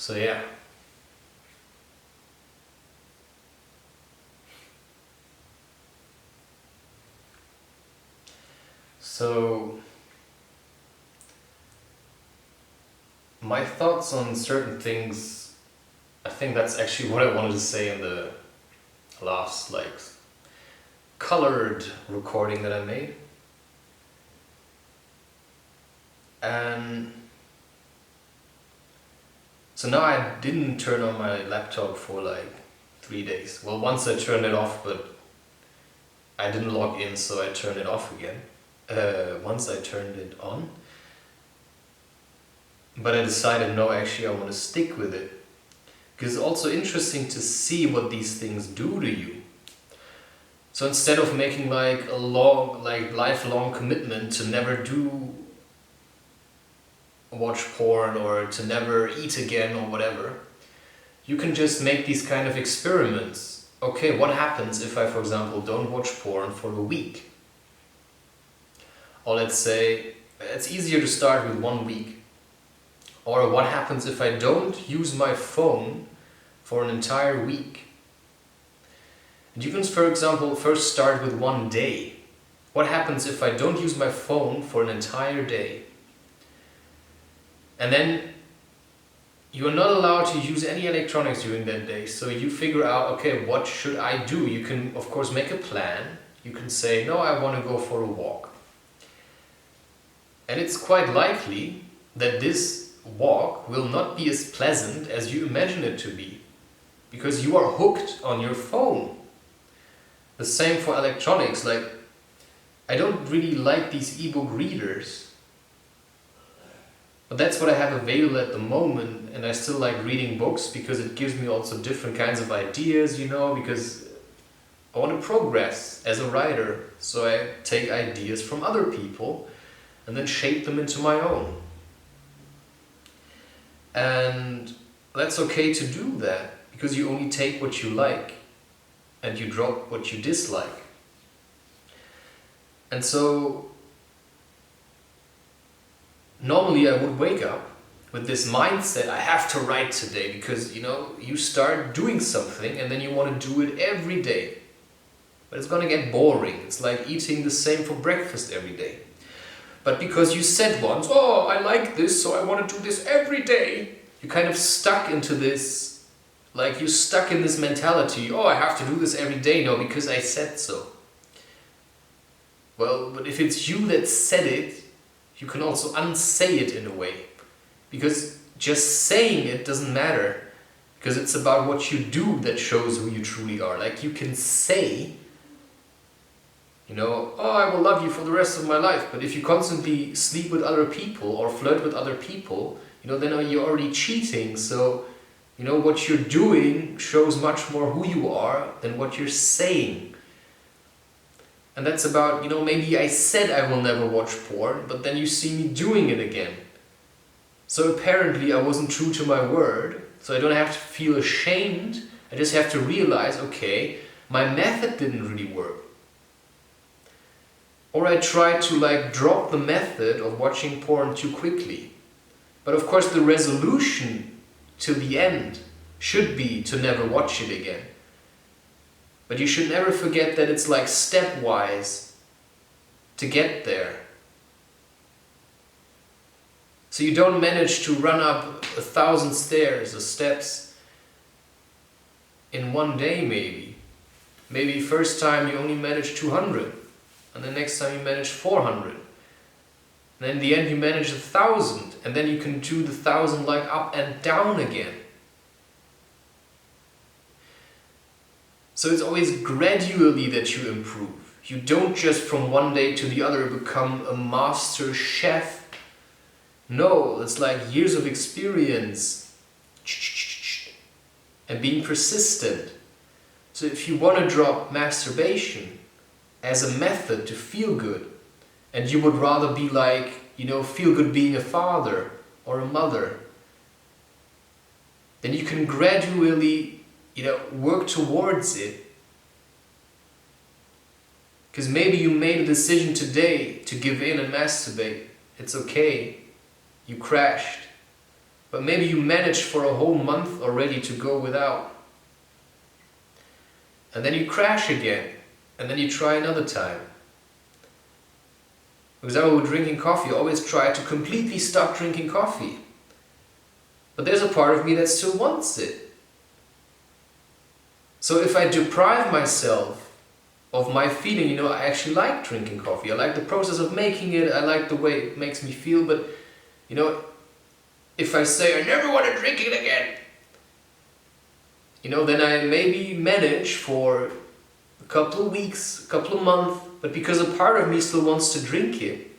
So yeah. So my thoughts on certain things, I think that's actually what I wanted to say in the last colored recording that I made. And so now I didn't turn on my laptop for 3 days. Well, once I turned it off, but I didn't log in, so I turned it off again. Once I turned it on, but I decided no, actually I want to stick with it, because it's also interesting to see what these things do to you. So instead of making a long, lifelong commitment to never watch porn or to never eat again or whatever, you can just make these kind of experiments. Okay, what happens if I, for example, don't watch porn for a week? Or let's say, it's easier to start with 1 week. Or what happens if I don't use my phone for an entire week? And you can, for example, first start with 1 day. What happens if I don't use my phone for an entire day? And then you are not allowed to use any electronics during that day. So you figure out, okay, what should I do? You can, of course, make a plan. You can say, no, I want to go for a walk. And it's quite likely that this walk will not be as pleasant as you imagine it to be, because you are hooked on your phone. The same for electronics. I don't really like these ebook readers, but that's what I have available at the moment, and I still like reading books because it gives me also different kinds of ideas, because I want to progress as a writer, so I take ideas from other people and then shape them into my own. And that's okay to do that, because you only take what you like and you drop what you dislike. And so normally I would wake up with this mindset, I have to write today, because you start doing something and then you want to do it every day. But it's gonna get boring. It's like eating the same for breakfast every day. But because you said once, oh, I like this, so I want to do this every day, you kind of stuck into this, you're stuck in this mentality, oh, I have to do this every day, no, because I said so. Well, but if it's you that said it, you can also unsay it in a way. Because just saying it doesn't matter, because it's about what you do that shows who you truly are. You can say, oh, I will love you for the rest of my life. But if you constantly sleep with other people or flirt with other people, then you're already cheating. So, what you're doing shows much more who you are than what you're saying. And that's about, maybe I said I will never watch porn, but then you see me doing it again. So apparently I wasn't true to my word, so I don't have to feel ashamed. I just have to realize, okay, my method didn't really work. Or I tried to drop the method of watching porn too quickly. But of course the resolution to the end should be to never watch it again. But you should never forget that it's stepwise to get there. So you don't manage to run up 1,000 stairs or steps in 1 day maybe. Maybe first time you only manage 200. And the next time you manage 400. And then in the end you manage 1,000. And then you can do the 1,000 up and down again. So it's always gradually that you improve. You don't just from one day to the other become a master chef. No, it's years of experience. And being persistent. So if you want to drop masturbation as a method to feel good, and you would rather be feel good being a father or a mother, then you can gradually, work towards it. Because maybe you made a decision today to give in and masturbate. It's okay. You crashed. But maybe you manage for a whole month already to go without. And then you crash again. And then you try another time. For example, with drinking coffee, I always try to completely stop drinking coffee. But there's a part of me that still wants it. So if I deprive myself of my feeling, I actually like drinking coffee. I like the process of making it. I like the way it makes me feel. But, if I say I never want to drink it again, then I maybe manage for a couple of weeks, a couple of months, but because a part of me still wants to drink it.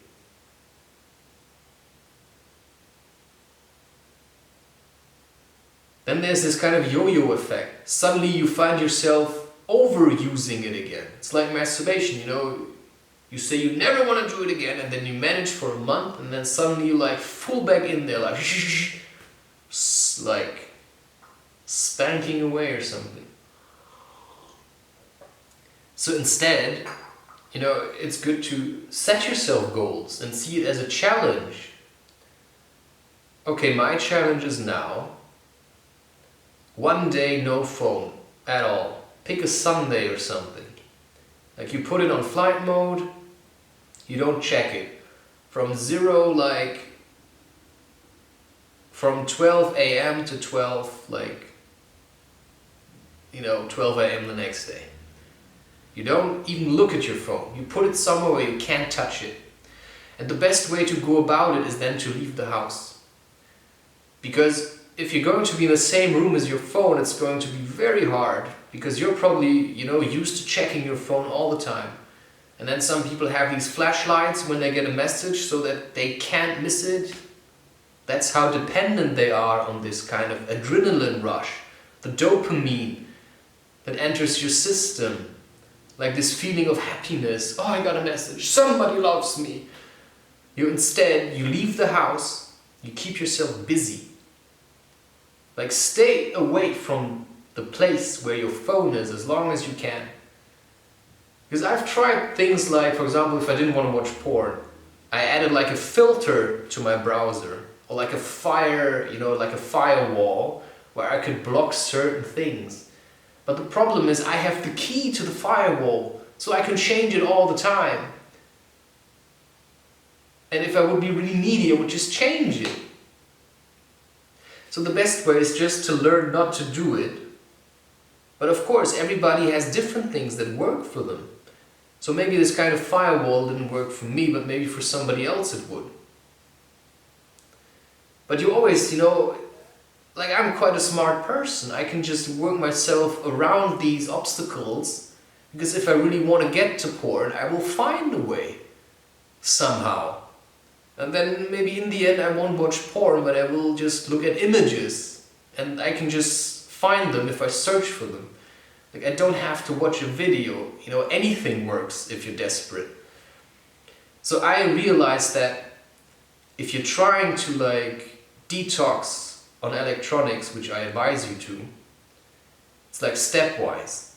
Then there's this kind of yo-yo effect. Suddenly you find yourself overusing it again. It's like masturbation, You say you never want to do it again, and then you manage for a month, and then suddenly you full back in there, like spanking away or something. So instead, it's good to set yourself goals and see it as a challenge. Okay, my challenge is now, one day no phone at all. Pick a Sunday or something. Like you put it on flight mode, you don't check it. From 12 a.m. to 12, 12 a.m. the next day. You don't even look at your phone. You put it somewhere where you can't touch it. And the best way to go about it is then to leave the house. Because if you're going to be in the same room as your phone, it's going to be very hard. Because you're probably, used to checking your phone all the time. And then some people have these flashlights when they get a message so that they can't miss it. That's how dependent they are on this kind of adrenaline rush. The dopamine that enters your system. Like this feeling of happiness. Oh, I got a message. Somebody loves me. You leave the house. You keep yourself busy. Like stay away from the place where your phone is as long as you can. Because I've tried things like, for example, if I didn't want to watch porn, I added a filter to my browser. Or like a firewall where I could block certain things. But the problem is I have the key to the firewall, so I can change it all the time. And if I would be really needy, I would just change it. So the best way is just to learn not to do it. But of course, everybody has different things that work for them. So maybe this kind of firewall didn't work for me, but maybe for somebody else it would. But you always, I'm quite a smart person. I can just work myself around these obstacles, because if I really want to get to porn, I will find a way, somehow. And then maybe in the end I won't watch porn, but I will just look at images, and I can just find them if I search for them. Like I don't have to watch a video, anything works if you're desperate. So I realized that if you're trying to detox on electronics, which I advise you to, it's stepwise.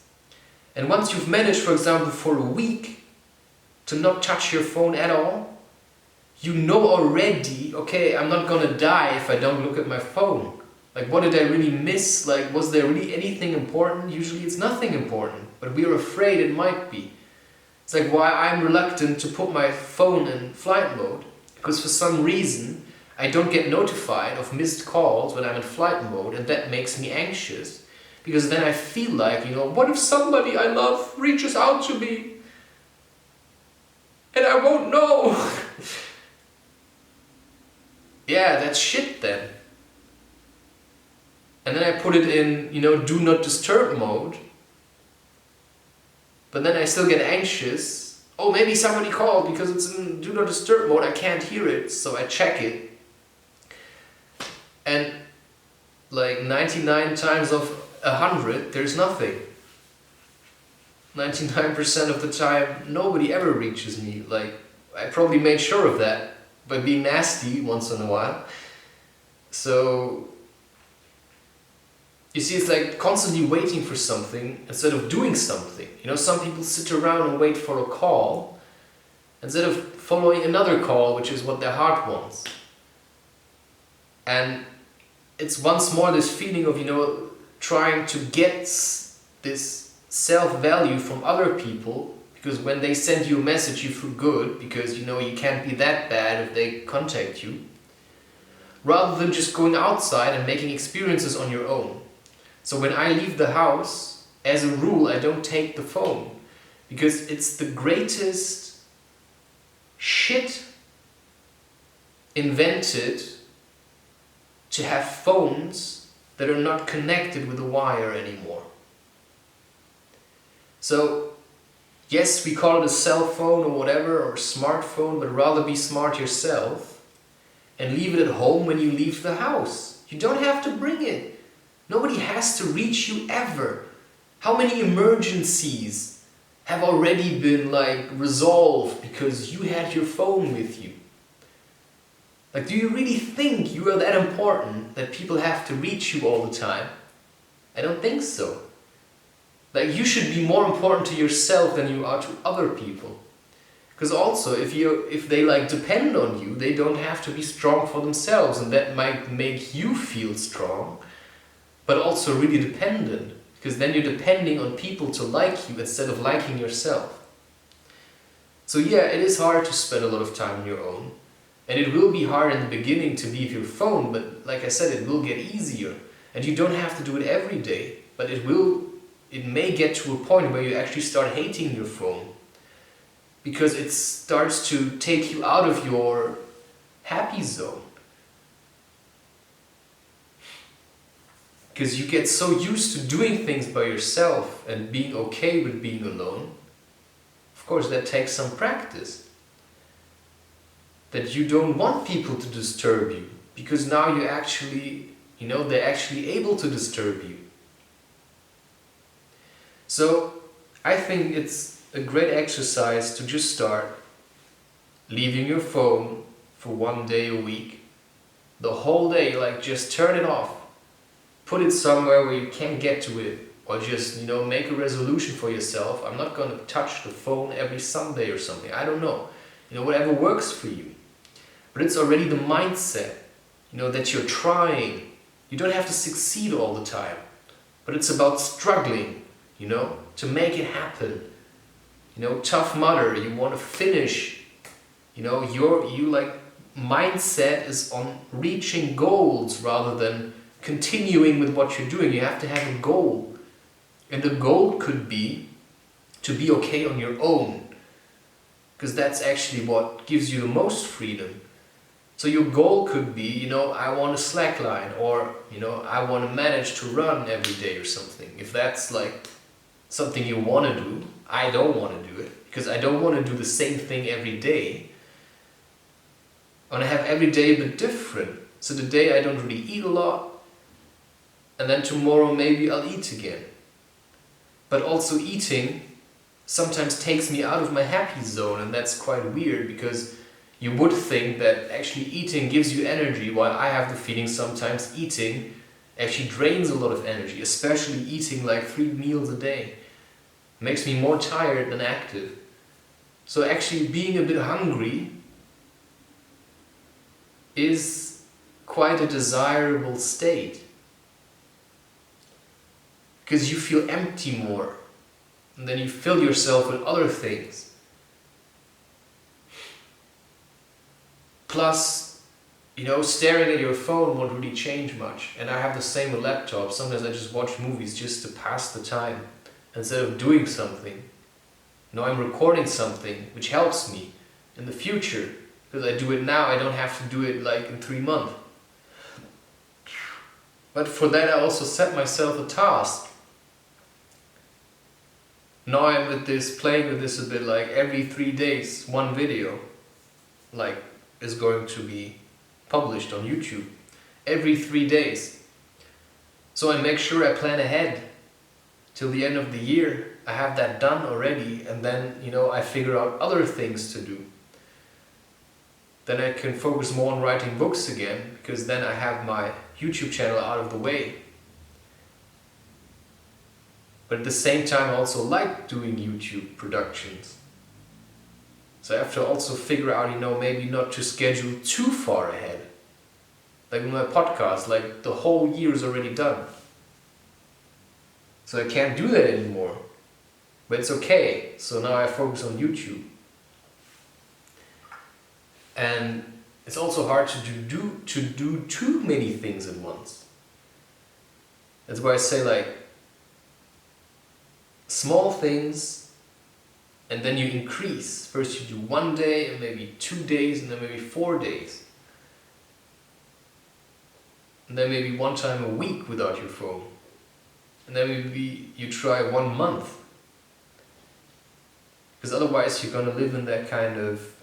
And once you've managed, for example, for a week to not touch your phone at all, you know already, okay, I'm not gonna die if I don't look at my phone. What did I really miss? Was there really anything important? Usually it's nothing important, but we're afraid it might be. It's why I'm reluctant to put my phone in flight mode, because for some reason I don't get notified of missed calls when I'm in flight mode, and that makes me anxious. Because then I feel what if somebody I love reaches out to me and I won't know? Yeah, that's shit then. And then I put it in, do not disturb mode. But then I still get anxious. Oh, maybe somebody called because it's in do not disturb mode, I can't hear it, so I check it. And 99 times of 100, there's nothing. 99% of the time, nobody ever reaches me. I probably made sure of that by being nasty once in a while. So, you see, it's constantly waiting for something instead of doing something. Some people sit around and wait for a call instead of following another call, which is what their heart wants. And it's once more this feeling of, trying to get this self-value from other people, because when they send you a message you feel good because you can't be that bad if they contact you, rather than just going outside and making experiences on your own. So when I leave the house, as a rule, I don't take the phone, because it's the greatest shit invented to have phones that are not connected with a wire anymore. So yes, we call it a cell phone or whatever, or a smartphone, but rather be smart yourself and leave it at home when you leave the house. You don't have to bring it. Nobody has to reach you ever. How many emergencies have already been resolved because you had your phone with you? Do you really think you are that important that people have to reach you all the time? I don't think so. You should be more important to yourself than you are to other people. Because also, if they depend on you, they don't have to be strong for themselves, and that might make you feel strong, but also really dependent, because then you're depending on people to like you instead of liking yourself. So yeah, it is hard to spend a lot of time on your own, and it will be hard in the beginning to leave your phone, but like I said, it will get easier, and you don't have to do it every day, but it may get to a point where you actually start hating your phone, because it starts to take you out of your happy zone. Because you get so used to doing things by yourself and being okay with being alone. Of course, that takes some practice. That you don't want people to disturb you, because now they're actually able to disturb you. So I think it's a great exercise to just start leaving your phone for 1 day a week. The whole day, just turn it off. Put it somewhere where you can't get to it, or just, make a resolution for yourself. I'm not going to touch the phone every Sunday or something. I don't know. Whatever works for you. But it's already the mindset, that you're trying. You don't have to succeed all the time. But it's about struggling, to make it happen. Tough mudder, you want to finish. Your mindset is on reaching goals rather than continuing with what you're doing. You have to have a goal. And the goal could be to be okay on your own. Because that's actually what gives you the most freedom. So your goal could be, I want to slackline, or, I want to manage to run every day or something. If that's something you want to do, I don't want to do it, because I don't want to do the same thing every day. I want to have every day a bit different. So today I don't really eat a lot, and then tomorrow maybe I'll eat again. But also eating sometimes takes me out of my happy zone, and that's quite weird, because you would think that actually eating gives you energy, while I have the feeling sometimes eating actually drains a lot of energy, especially eating 3 meals a day. Makes me more tired than active. So actually being a bit hungry is quite a desirable state. Because you feel empty more, and then you fill yourself with other things. Plus, staring at your phone won't really change much. And I have the same with laptops. Sometimes I just watch movies just to pass the time, instead of doing something. I'm recording something which helps me in the future. Because I do it now, I don't have to do it in 3 months. But for that I also set myself a task. Now I'm playing with this a bit, every 3 days, one video is going to be published on YouTube. Every 3 days. So I make sure I plan ahead. Till the end of the year, I have that done already, and then, I figure out other things to do. Then I can focus more on writing books again, because then I have my YouTube channel out of the way. But at the same time, I also like doing YouTube productions. So I have to also figure out, maybe not to schedule too far ahead. Like with my podcast, like the whole year is already done. So I can't do that anymore. But it's okay. So now I focus on YouTube. And it's also hard to do too many things at once. That's why I say like small things and then you increase. First you do 1 day and maybe 2 days and then maybe 4 days. And then maybe 1 time a week without your phone. And then maybe you try 1 month. Because otherwise you're gonna live in that kind of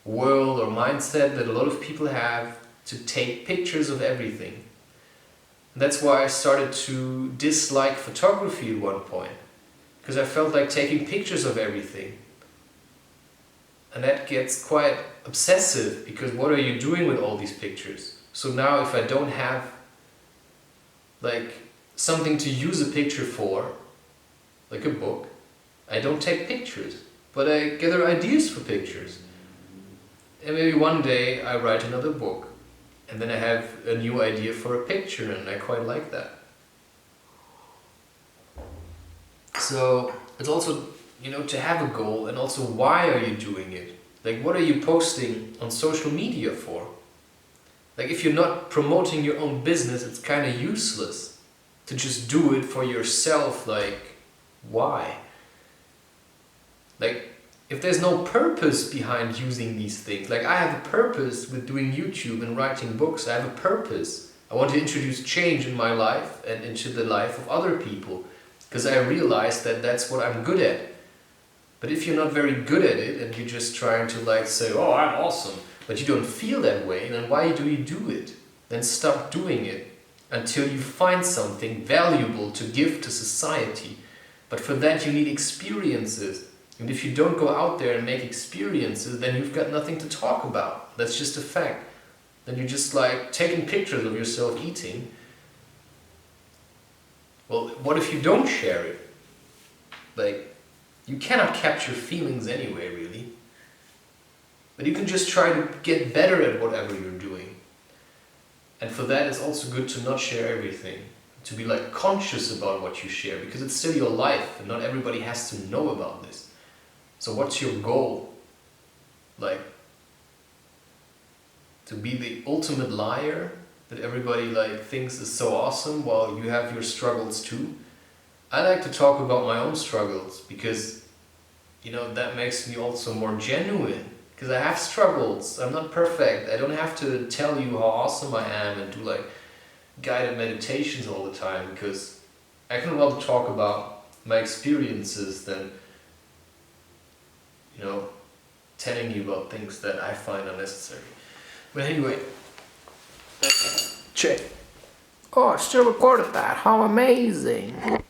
world or mindset that a lot of people have to take pictures of everything. And that's why I started to dislike photography at one point. Because I felt like taking pictures of everything. And that gets quite obsessive, because what are you doing with all these pictures? So now if I don't have like something to use a picture for, like a book, I don't take pictures, but I gather ideas for pictures. And maybe one day I write another book, and then I have a new idea for a picture, and I quite like that. So it's also, you know, to have a goal, and also why are you doing it? Like, what are you posting on social media for? Like, if you're not promoting your own business, it's kind of useless to just do it for yourself. Like, why? Like, if there's no purpose behind using these things, like I have a purpose with doing YouTube and writing books, I have a purpose. I want to introduce change in my life and into the life of other people, because I realize that that's what I'm good at. But if you're not very good at it and you're just trying to like say, oh, I'm awesome, but you don't feel that way, then why do you do it? Then stop doing it until you find something valuable to give to society. But for that you need experiences. And if you don't go out there and make experiences, then you've got nothing to talk about. That's just a fact. Then you're just like taking pictures of yourself eating. Well, what if you don't share it? Like, you cannot capture feelings anyway, really. But you can just try to get better at whatever you're doing. And for that it's also good to not share everything. To be like conscious about what you share, because it's still your life and not everybody has to know about this. So what's your goal? Like, to be the ultimate liar that everybody like thinks is so awesome while you have your struggles too? I like to talk about my own struggles because, you know, that makes me also more genuine. Because I have struggles, I'm not perfect, I don't have to tell you how awesome I am and do like guided meditations all the time, because I can rather talk about my experiences than, you know, telling you about things that I find unnecessary. But anyway, check. Oh, I still recorded that. How amazing.